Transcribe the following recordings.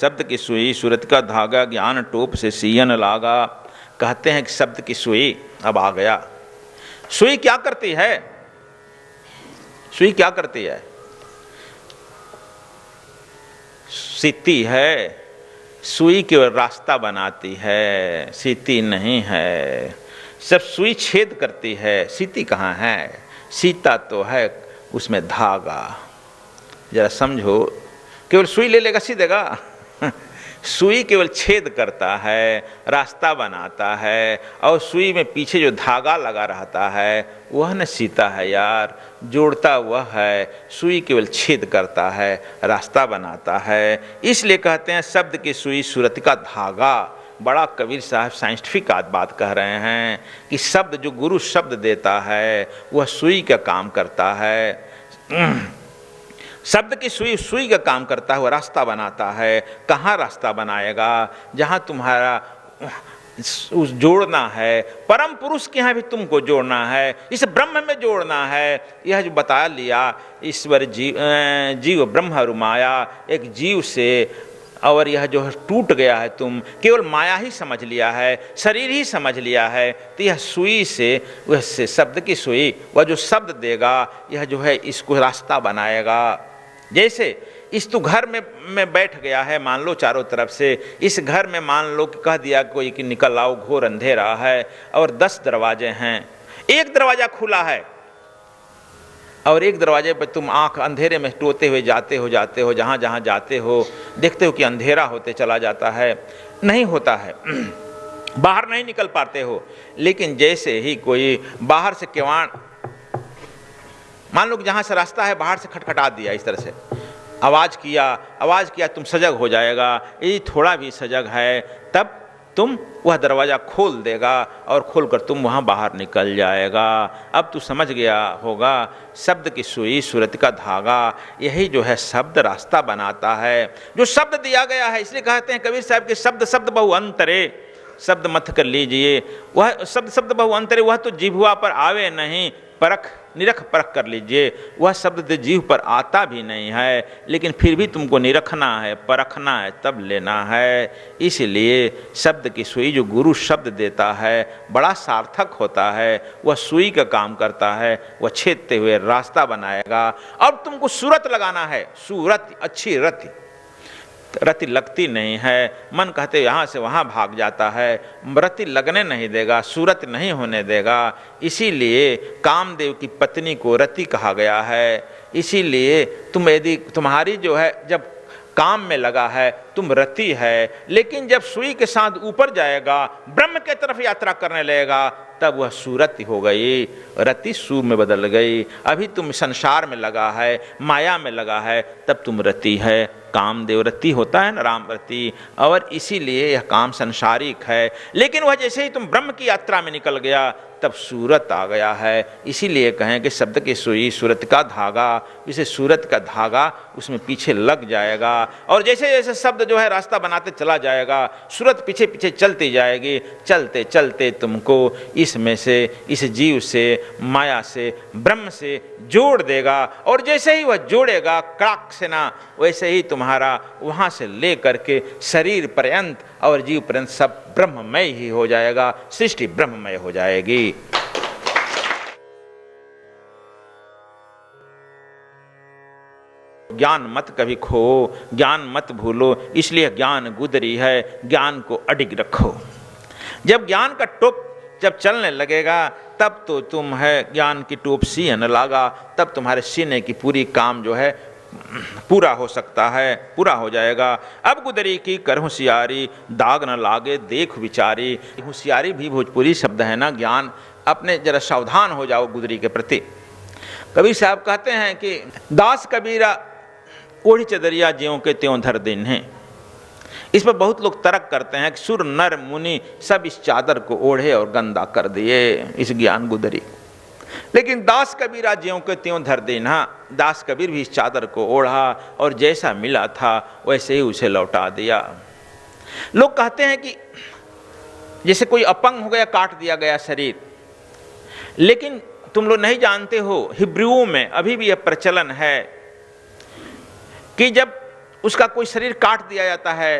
शब्द की सुई सूरत का धागा, ज्ञान टोप से सियन लागा। कहते हैं कि शब्द की सुई अब आ गया। सुई क्या करती है? सुई क्या करती है? सीती है। सुई केवल रास्ता बनाती है, सीती नहीं है। सब सुई छेद करती है, सीती कहाँ है? सीता तो है उसमें धागा। जरा समझो, केवल सुई ले लेगा सी देगा? सुई केवल छेद करता है, रास्ता बनाता है, और सुई में पीछे जो धागा लगा रहता है वह न सीता है यार, जोड़ता वह है। सुई केवल छेद करता है, रास्ता बनाता है। इसलिए कहते हैं शब्द की सुई सूरत का धागा। बड़ा कबीर साहब साइंटिफिक बात कह रहे हैं कि शब्द जो गुरु शब्द देता है वह सुई का काम करता है। शब्द की सुई सुई का काम करता है, वह रास्ता बनाता है। कहाँ रास्ता बनाएगा? जहाँ तुम्हारा उस जोड़ना है, परम पुरुष के यहाँ भी तुमको जोड़ना है, इस ब्रह्म में जोड़ना है। यह जो बता लिया, ईश्वर जीव ब्रह्म रुमाया, एक जीव से, और यह जो टूट गया है, तुम केवल माया ही समझ लिया है, शरीर ही समझ लिया है। तो यह सुई से, वह से शब्द की सुई, वह जो शब्द देगा, यह जो है इसको रास्ता बनाएगा। जैसे इस तो घर में बैठ गया है, मान लो चारों तरफ से, इस घर में मान लो कि कह दिया कोई कि निकल आओ, घोर अंधेरा है और 10 दरवाजे हैं। एक दरवाजा खुला है और एक दरवाजे पर तुम आंख अंधेरे में टोते हुए जाते हो, जहाँ जहाँ जाते हो देखते हो कि अंधेरा होते चला जाता है, नहीं होता है, बाहर नहीं निकल पाते हो। लेकिन जैसे ही कोई बाहर से किवाड़, मान लो कि जहाँ से रास्ता है बाहर से खटखटा दिया, इस तरह से आवाज़ किया, तुम सजग हो जाएगा। यदि थोड़ा भी सजग है तब तुम वह दरवाज़ा खोल देगा और खोलकर तुम वहाँ बाहर निकल जाएगा। अब तू समझ गया होगा, शब्द की सुई सूरत का धागा, यही जो है शब्द रास्ता बनाता है, जो शब्द दिया गया है। इसलिए कहते हैं कबीर साहब के शब्द शब्द बहु अंतरे, शब्द मत कर लीजिए, वह शब्द बहु अंतरे, वह तो जिह्वा पर आवे नहीं, निरख परख कर लीजिए। वह शब्द तो जीव पर आता भी नहीं है, लेकिन फिर भी तुमको निरखना है, परखना है, तब लेना है। इसलिए शब्द की सुई जो गुरु शब्द देता है बड़ा सार्थक होता है। वह सुई का काम करता है, वह छेदते हुए रास्ता बनाएगा। अब तुमको सूरत लगाना है, सूरत अच्छी रति लगती नहीं है, मन कहते यहाँ से वहाँ भाग जाता है, रति लगने नहीं देगा, सूरत नहीं होने देगा। इसीलिए कामदेव की पत्नी को रति कहा गया है। इसीलिए तुम यदि तुम्हारी जो है जब काम में लगा है तुम रति है, लेकिन जब सुई के साथ ऊपर जाएगा, ब्रह्म के तरफ यात्रा करने लगेगा, तब वह सूरत हो गई, रति सूर में बदल गई। अभी तुम संसार में लगा है, माया में लगा है, तब तुम रति है। कामदेव रति होता है ना, राम रति, और इसीलिए यह काम संसारिक है। लेकिन वह जैसे ही तुम ब्रह्म की यात्रा में निकल गया तब सूरत आ गया है। इसीलिए कहें कि शब्द की सुई सूरत का धागा, इसे सूरत का धागा उसमें पीछे लग जाएगा, और जैसे जैसे शब्द जो है रास्ता बनाते चला जाएगा, सूरत पीछे पीछे चलती जाएगी। चलते चलते तुमको इसमें से, इस जीव से, माया से, ब्रह्म से जोड़ देगा। और जैसे ही वह जोड़ेगा कड़ाक से ना, वैसे ही तुम्हारा वहाँ से ले करके शरीर पर्यंत और जीव पर्यंत सब ब्रह्ममय ही हो जाएगा, सृष्टि ब्रह्ममय हो जाएगी। ज्ञान मत कभी खो, ज्ञान मत भूलो, इसलिए ज्ञान गुदरी है, ज्ञान को अडिग रखो। जब ज्ञान का टोप जब चलने लगेगा तब तो तुम है ज्ञान की टोप सीने लगा, तब तुम्हारे सीने की पूरी काम जो है पूरा हो सकता है, पूरा हो जाएगा। अब गुदरी की कर होशियारी, दाग न लागे देख विचारी। होशियारी भी भोजपुरी शब्द है ना, ज्ञान। अपने जरा सावधान हो जाओ गुदरी के प्रति। कबीर साहब कहते हैं कि दास कबीरा ओढ़ी चदरिया ज्यों के त्यों धर दिन है। इस पर बहुत लोग तर्क करते हैं कि सुर नर मुनि सब इस चादर को ओढ़े और गंदा कर दिए, इस ज्ञान गुदरी। लेकिन दास कबीरा ज्यों के त्यों धर देना, दास कबीर भी इस चादर को ओढ़ा और जैसा मिला था वैसे ही उसे लौटा दिया। लोग कहते हैं कि जैसे कोई अपंग हो गया, काट दिया गया शरीर। लेकिन तुम लोग नहीं जानते हो, हिब्रूओं में अभी भी यह प्रचलन है कि जब उसका कोई शरीर काट दिया जाता है,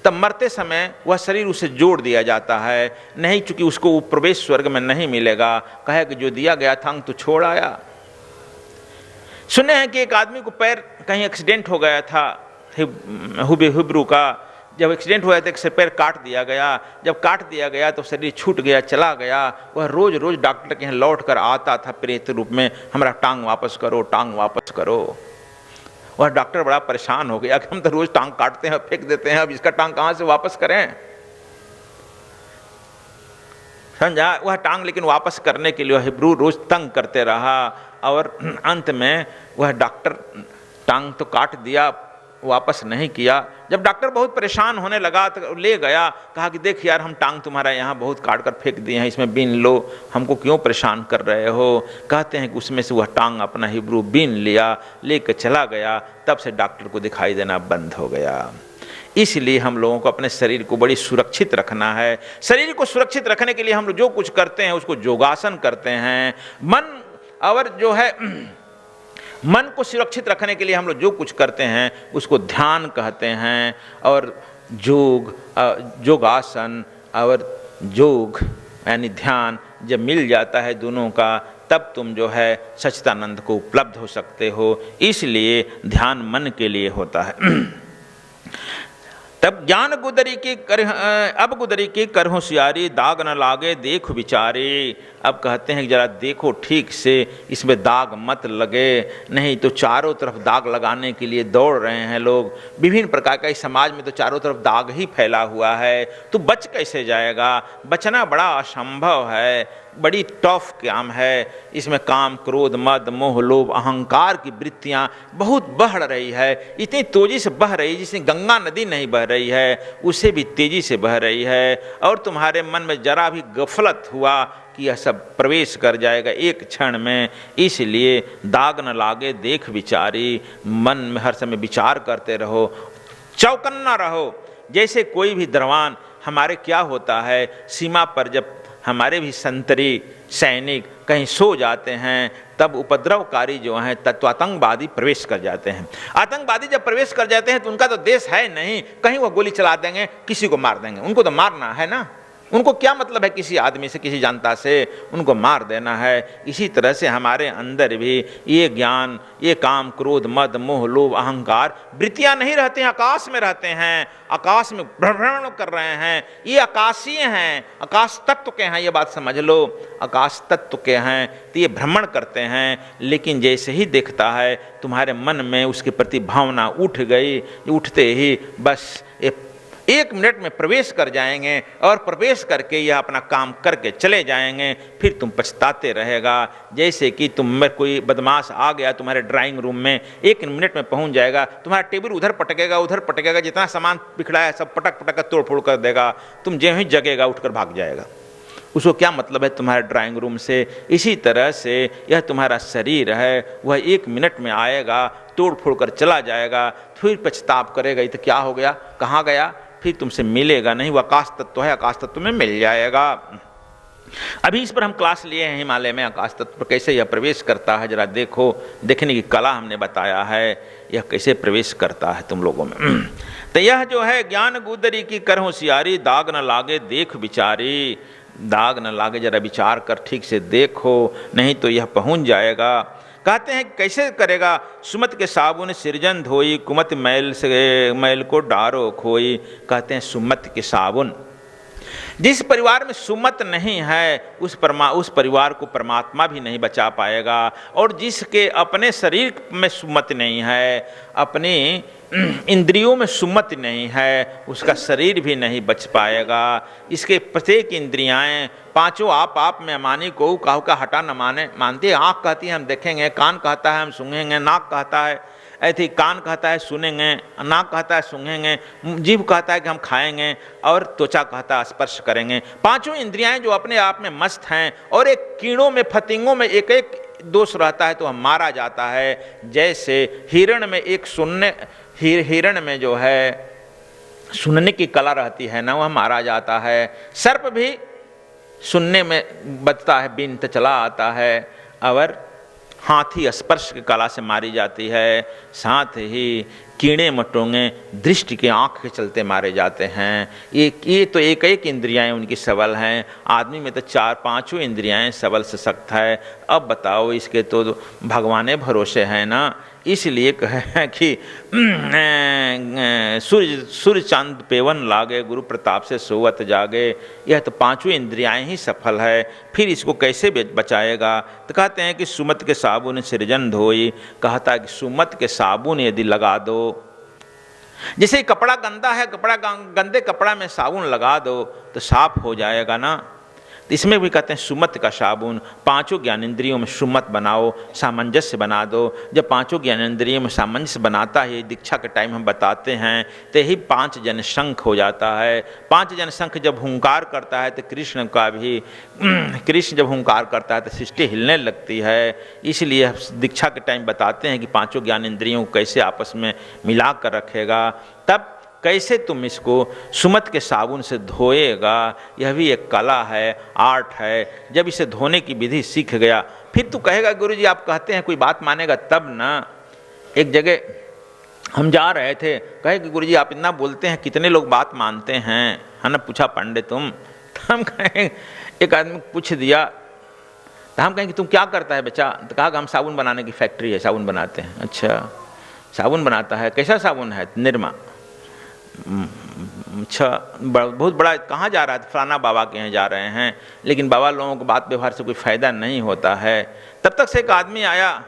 तब मरते समय वह शरीर उसे जोड़ दिया जाता है। नहीं, चूंकि उसको प्रवेश स्वर्ग में नहीं मिलेगा, कहे कि जो दिया गया था तो छोड़ आया। सुने हैं कि एक आदमी को पैर कहीं एक्सीडेंट हो गया था, हिब्रू का, जब एक्सीडेंट हुआ था पैर काट दिया गया। जब काट दिया गया तो शरीर छूट गया, चला गया। वह रोज रोज डॉक्टर के यहाँ लौट कर आता था प्रेत रूप में, हमारा टांग वापस करो, टांग वापस करो। वह डॉक्टर बड़ा परेशान हो गया कि हम तो रोज टांग काटते हैं, फेंक देते हैं, अब इसका टांग कहाँ से वापस करें। समझा? वह टांग लेकिन वापस करने के लिए हिब्रू रोज तंग करते रहा, और अंत में वह डॉक्टर टांग तो काट दिया, वापस नहीं किया। जब डॉक्टर बहुत परेशान होने लगा तो ले गया, कहा कि देख यार, हम टांग तुम्हारा यहाँ बहुत काट कर फेंक दिए हैं, इसमें बीन लो, हमको क्यों परेशान कर रहे हो। कहते हैं कि उसमें से वह टांग अपना हिब्रू बीन लिया, लेकर चला गया। तब से डॉक्टर को दिखाई देना बंद हो गया। इसलिए हम लोगों को अपने शरीर को बड़ी सुरक्षित रखना है। शरीर को सुरक्षित रखने के लिए हम लोग जो कुछ करते हैं उसको योगासन करते हैं। मन और जो है मन को सुरक्षित रखने के लिए हम लोग जो कुछ करते हैं उसको ध्यान कहते हैं। और योगासन और योग यानी ध्यान जब मिल जाता है दोनों का, तब तुम जो है सच्चिदानंद को उपलब्ध हो सकते हो। इसलिए ध्यान मन के लिए होता है। तब ज्ञान गुदरी की कर, अब गुदरी की कर होशियारी, दाग न लागे देख विचारी। अब कहते हैं कि जरा देखो ठीक से, इसमें दाग मत लगे, नहीं तो चारों तरफ दाग लगाने के लिए दौड़ रहे हैं लोग। विभिन्न प्रकार का इस समाज में तो चारों तरफ दाग ही फैला हुआ है, तो बच कैसे जाएगा। बचना बड़ा असंभव है, बड़ी टफ काम है। इसमें काम, क्रोध, मद, मोह, लोभ, अहंकार की वृत्तियां बहुत बढ़ रही है। इतनी तेजी से बह रही है जिससे गंगा नदी नहीं बह रही है, उससे भी तेजी से बह रही है। और तुम्हारे मन में जरा भी गफलत हुआ कि यह सब प्रवेश कर जाएगा एक क्षण में। इसलिए दाग न लागे देख विचारी, मन में हर समय विचार करते रहो, चौकन्ना रहो। जैसे कोई भी दरवान, हमारे क्या होता है सीमा पर जब हमारे भी संतरी सैनिक कहीं सो जाते हैं, तब उपद्रवकारी जो हैं तत्व आतंकवादी प्रवेश कर जाते हैं। आतंकवादी जब प्रवेश कर जाते हैं तो उनका तो देश है नहीं, कहीं वो गोली चला देंगे, किसी को मार देंगे। उनको तो मारना है ना, उनको क्या मतलब है किसी आदमी से, किसी जनता से, उनको मार देना है। इसी तरह से हमारे अंदर भी ये ज्ञान, ये काम, क्रोध, मद, मोह, लोभ, अहंकार वृत्तियां नहीं रहते हैं, आकाश में रहते हैं, आकाश में भ्रमण कर रहे हैं। ये आकाशीय हैं, आकाश तत्व के हैं, ये बात समझ लो, आकाश तत्व के हैं, तो ये भ्रमण करते हैं। लेकिन जैसे ही देखता है तुम्हारे मन में उसके प्रति भावना उठ गई, उठते ही बस एक मिनट में प्रवेश कर जाएंगे, और प्रवेश करके यह अपना काम करके चले जाएंगे। फिर तुम पछताते रहेगा। जैसे कि तुम में कोई बदमाश आ गया तुम्हारे ड्राइंग रूम में, एक मिनट में पहुंच जाएगा, तुम्हारा टेबल उधर पटकेगा, जितना सामान बिखरा है सब पटक पटक कर तोड़ फोड़ कर देगा। तुम जो ही जगेगा उठकर भाग जाएगा। उसको क्या मतलब है तुम्हारे ड्राइंग रूम से। इसी तरह से यह तुम्हारा शरीर है, वह एक मिनट में आएगा, तोड़ फोड़ कर चला जाएगा। फिर पछताप करेगा, ये तो क्या हो गया, कहाँ गया, फिर तुमसे मिलेगा नहीं। वह आकाश तत्व है, आकाश तत्व में मिल जाएगा। अभी इस पर हम क्लास लिए हैं हिमालय में, आकाश तत्व पर कैसे यह प्रवेश करता है जरा देखो। देखने की कला हमने बताया है, यह कैसे प्रवेश करता है तुम लोगों में। तो यह जो है ज्ञान गुदरी की कर होशियारी, दाग न लागे देख विचारी। दाग न लागे, जरा विचार कर ठीक से देखो, नहीं तो यह पहुंच जाएगा। कहते हैं कैसे करेगा, सुमत के साबुन सिरजन धोई, कुमत मैल से मैल को डारो खोई। कहते हैं सुमत के साबुन, जिस परिवार में सुमत नहीं है उस परिवार को परमात्मा भी नहीं बचा पाएगा। और जिसके अपने शरीर में सुमत नहीं है, अपने इंद्रियों में सुमत नहीं है, उसका शरीर भी नहीं बच पाएगा। इसके प्रत्येक इंद्रियाएं पांचों आप में मानी को काहू का हटा न मानती। आँख कहती है हम देखेंगे, कान कहता है हम सूंघेंगे, नाक कहता है ऐसे, कान कहता है सुनेंगे, नाक कहता है सूंघेंगे, जीभ कहता है कि हम खाएंगे, और त्वचा कहता है स्पर्श करेंगे। पांचों इंद्रियाएं जो अपने आप में मस्त हैं, और एक कीड़ों में फतिंगों में एक एक दोष रहता है तो हम मारा जाता है। जैसे हिरण में एक हिरण में जो है सुनने की कला रहती है ना, वह मारा जाता है। सर्प भी सुनने में बचता है, बिनते चला आता है। और हाथी स्पर्श की कला से मारी जाती है। साथ ही कीड़े मटोंगे दृष्टि के आँख के चलते मारे जाते हैं। ये तो एक एक इंद्रियाएं उनकी सबल हैं, आदमी में तो 4-5 इंद्रियाएं सबल सशक्त है। अब बताओ, इसके तो भगवाने भरोसे हैं ना। इसलिए कहे कि सूर्य चांद पेवन लागे, गुरु प्रताप से सोवत जागे। यह तो 5 इंद्रियाएं ही सफल है, फिर इसको कैसे बचाएगा? तो कहते हैं कि सुमत के साबुन सृजन धोई। कहता है कि सुमत के साबुन यदि लगा दो, जैसे कपड़ा गंदा है, गंदे कपड़ा में साबुन लगा दो तो साफ हो जाएगा ना। इसमें भी कहते हैं सुमत का साबुन, 5 ज्ञानेंद्रियों में सुमत बनाओ, सामंजस्य बना दो। जब 5 ज्ञानेंद्रियों में सामंजस्य बनाता है, दीक्षा के टाइम हम बताते हैं, तो यही 5 जन शंख हो जाता है। 5 जन शंख जब हुंकार करता है तो कृष्ण जब हुंकार करता है तो सृष्टि हिलने लगती है। इसलिए दीक्षा के टाइम बताते हैं कि 5 ज्ञानेंद्रियों को कैसे आपस में मिला कर रखेगा, तब कैसे तुम इसको सुमत के साबुन से धोएगा। यह भी एक कला है, आर्ट है। जब इसे धोने की विधि सीख गया, फिर तू कहेगा गुरुजी आप कहते हैं कोई बात मानेगा तब ना। एक जगह हम जा रहे थे, कहे कि गुरुजी आप इतना बोलते हैं, कितने लोग बात मानते हैं, है ना? पूछा पंडित तुम। तो हम कहें, एक आदमी पूछ दिया, तो हम कहें कि तुम क्या करता है बच्चा? तो कहा कि हम साबुन बनाने की फैक्ट्री है, साबुन बनाते हैं। अच्छा, साबुन बनाता है, कैसा साबुन है? निरमा। अच्छा, बहुत बड़ा। कहाँ जा रहा है? फलाना बाबा के यहाँ जा रहे हैं। लेकिन बाबा लोगों को बात व्यवहार से कोई फ़ायदा नहीं होता है। तब तक से एक आदमी आया,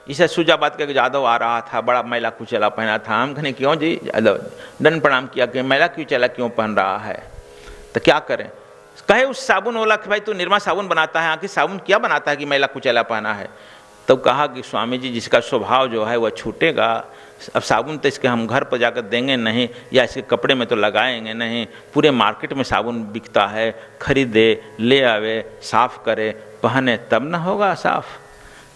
इसे सुजाबाद के जादव आ रहा था, बड़ा मैला कुचैला पहना था। हम कहने क्यों जी? दंड प्रणाम किया कि मैला कुचैला क्यों पहन रहा है, तो क्या करें? कहे उस साबुन वाला कि भाई तू निरमा साबुन बनाता है, आखिर साबुन क्या बनाता है कि मैला कुचैला पहना है? तो कहा कि स्वामी जी जिसका स्वभाव जो है वह छूटेगा। अब साबुन तो इसके हम घर पर जाकर देंगे नहीं, या इसके कपड़े में तो लगाएंगे नहीं। पूरे मार्केट में साबुन बिकता है, खरीदे, ले आवे, साफ करे, पहने, तब ना होगा साफ।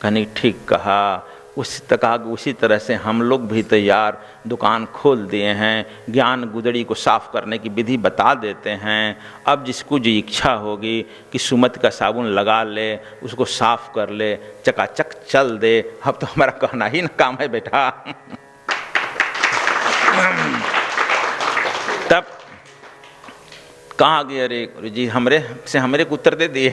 कहने ठीक कहा। उसी तरह से हम लोग भी तैयार दुकान खोल दिए हैं, ज्ञान गुदड़ी को साफ करने की विधि बता देते हैं। अब जिसको जो इच्छा होगी कि सुमत का साबुन लगा ले, उसको साफ कर ले, चकाचक चल दे। अब तो हमारा कहना ही ना काम है बेटा। तब कहा कि अरे गुरुजी हमरे को उत्तर दे दिए।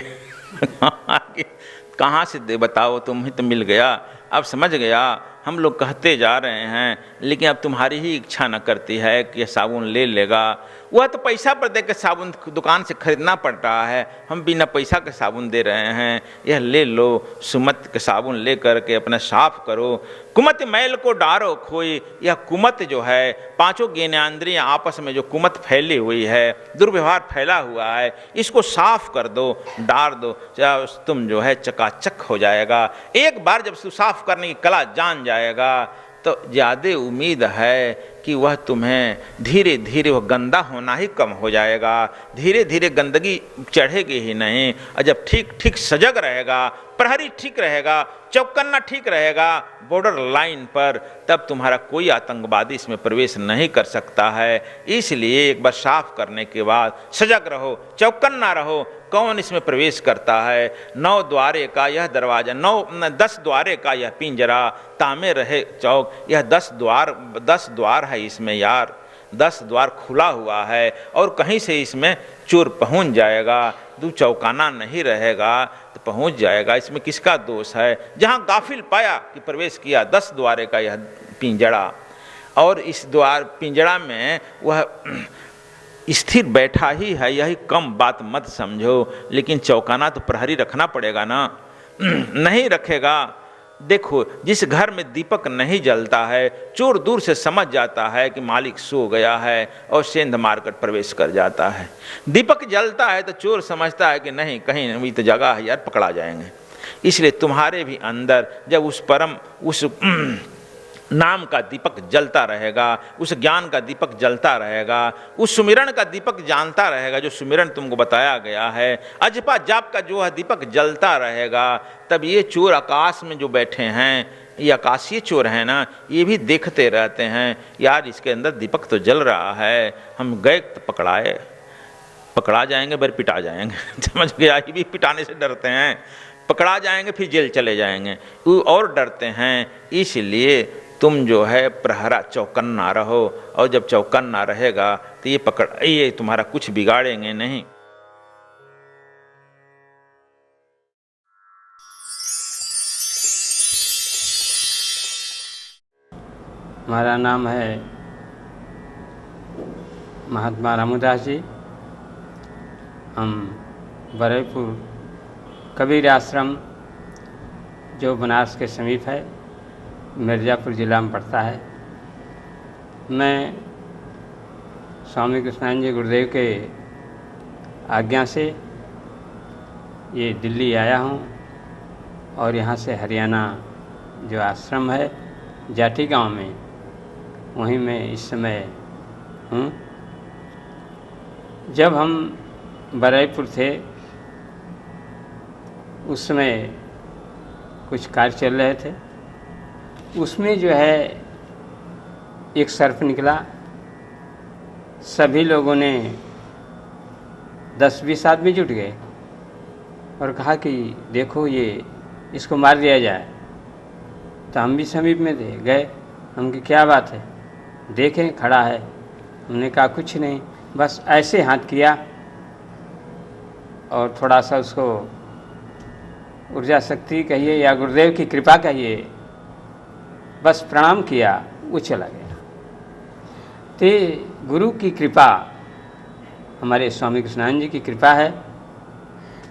कहाँ से दे बताओ, तुम ही तो मिल गया। अब समझ गया, हम लोग कहते जा रहे हैं, लेकिन अब तुम्हारी ही इच्छा न करती है कि साबुन ले लेगा। वह तो पैसा पर दे के साबुन दुकान से खरीदना पड़ रहा है, हम बिना पैसा के साबुन दे रहे हैं। यह ले लो, सुमत के साबुन ले करके अपना साफ करो। कुमत मैल को डारो खोई। यह कुमत जो है, 5 ज्ञानेंद्रियां आपस में जो कुमत फैली हुई है, दुर्व्यवहार फैला हुआ है, इसको साफ कर दो, डार दो, तुम जो है चकाचक हो जाएगा। एक बार जब साफ करने की कला जान जाएगा तो ज़्यादा उम्मीद है कि वह तुम्हें धीरे धीरे वह गंदा होना ही कम हो जाएगा। धीरे धीरे गंदगी चढ़ेगी ही नहीं। और जब ठीक ठीक सजग रहेगा, प्रहरी ठीक रहेगा, चौकन्ना ठीक रहेगा बॉर्डर लाइन पर, तब तुम्हारा कोई आतंकवादी इसमें प्रवेश नहीं कर सकता है। इसलिए एक बार साफ करने के बाद सजग रहो, चौकन्ना रहो, कौन इसमें प्रवेश करता है। 9 द्वारे का यह दरवाजा, 10 द्वारे का यह पिंजरा, तामे रहे चौक। यह 10 द्वार है इसमें यार, 10 द्वार खुला हुआ है, और कहीं से इसमें चोर पहुंच जाएगा, तू चौकाना नहीं रहेगा तो पहुंच जाएगा। इसमें किसका दोष है? जहां गाफिल पाया कि प्रवेश किया, 10 द्वारे का यह पिंजरा, और इस द्वार पिंजरा में वह स्थिर बैठा ही है, यही कम बात मत समझो। लेकिन चौकाना तो प्रहरी रखना पड़ेगा ना, नहीं रखेगा। देखो, जिस घर में दीपक नहीं जलता है, चोर दूर से समझ जाता है कि मालिक सो गया है और सेंध मारकर प्रवेश कर जाता है। दीपक जलता है तो चोर समझता है कि नहीं, कहीं भी तो जगह है यार, पकड़ा जाएंगे। इसलिए तुम्हारे भी अंदर जब उस नाम का दीपक जलता रहेगा, उस ज्ञान का दीपक जलता रहेगा, उस सुमिरन का दीपक जानता रहेगा, जो सुमिरन तुमको बताया गया है, अजपा जाप का जो है दीपक जलता रहेगा, तब ये चोर आकाश में जो बैठे हैं, ये आकाशीय चोर हैं ना, ये भी देखते रहते हैं, यार इसके अंदर दीपक तो जल रहा है, हम गए तो पकड़ा जाएंगे, फिर पिटा जाएंगे। समझ गया? ये भी पिटाने से डरते हैं, पकड़ा जाएंगे फिर जेल चले जाएंगे, और डरते हैं। इसलिए तुम जो है प्रहरा चौकन्ना रहो, और जब चौकन्ना रहेगा तो ये तुम्हारा कुछ बिगाड़ेंगे नहीं। हमारा नाम है महात्मा रामदास जी। हम बरईपुर कबीर आश्रम जो बनारस के समीप है, मिर्ज़ापुर ज़िला में पड़ता है। मैं स्वामी कृष्णानंद जी गुरुदेव के आज्ञा से ये दिल्ली आया हूँ, और यहाँ से हरियाणा जो आश्रम है जाठी गांव में, वहीं मैं इस समय हूँ। जब हम बरईपुर थे उस समय कुछ कार्य चल रहे थे, उसमें जो है एक सर्प निकला। सभी लोगों ने 10-20 आदमी जुट गए और कहा कि देखो ये इसको मार दिया जाए। तो हम भी समीप में थे, गए। हम कि क्या बात है, देखें खड़ा है। हमने कहा कुछ नहीं, बस ऐसे हाथ किया और थोड़ा सा उसको ऊर्जा शक्ति कहिए या गुरुदेव की कृपा कहिए, बस प्रणाम किया, वो चला गया। तो गुरु की कृपा, हमारे स्वामी कृष्णानंद जी की कृपा है,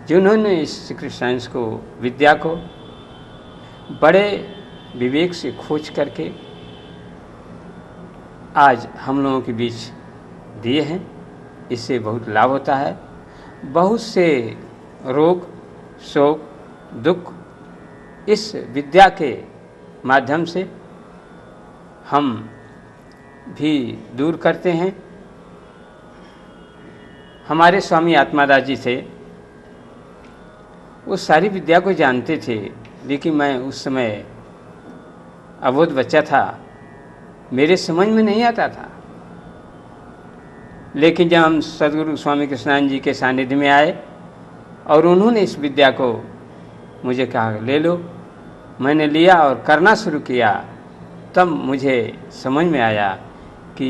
जिन्होंने इस कृष्णांश को, विद्या को बड़े विवेक से खोज करके आज हम लोगों के बीच दिए हैं। इससे बहुत लाभ होता है। बहुत से रोग, शोक, दुख इस विद्या के माध्यम से हम भी दूर करते हैं। हमारे स्वामी आत्मादास जी थे, वो सारी विद्या को जानते थे, लेकिन मैं उस समय अबोध बच्चा था, मेरे समझ में नहीं आता था। लेकिन जब हम सद्गुरु स्वामी कृष्णानंद जी के सानिध्य में आए और उन्होंने इस विद्या को मुझे कहा ले लो, मैंने लिया और करना शुरू किया, तब मुझे समझ में आया कि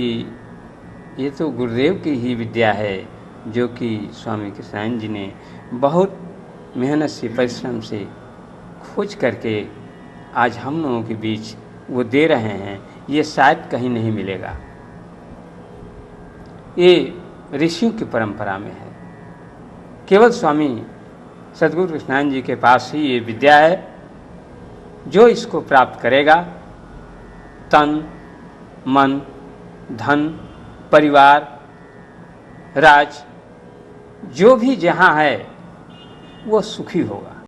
ये तो गुरुदेव की ही विद्या है, जो कि स्वामी कृष्णानंद जी ने बहुत मेहनत से, परिश्रम से खोज करके आज हम लोगों के बीच वो दे रहे हैं। ये शायद कहीं नहीं मिलेगा। ये ऋषियों की परंपरा में है। केवल स्वामी सद्गुरु कृष्णानंद जी के पास ही ये विद्या है। जो इसको प्राप्त करेगा, तन, मन, धन, परिवार, राज, जो भी जहाँ है वो सुखी होगा।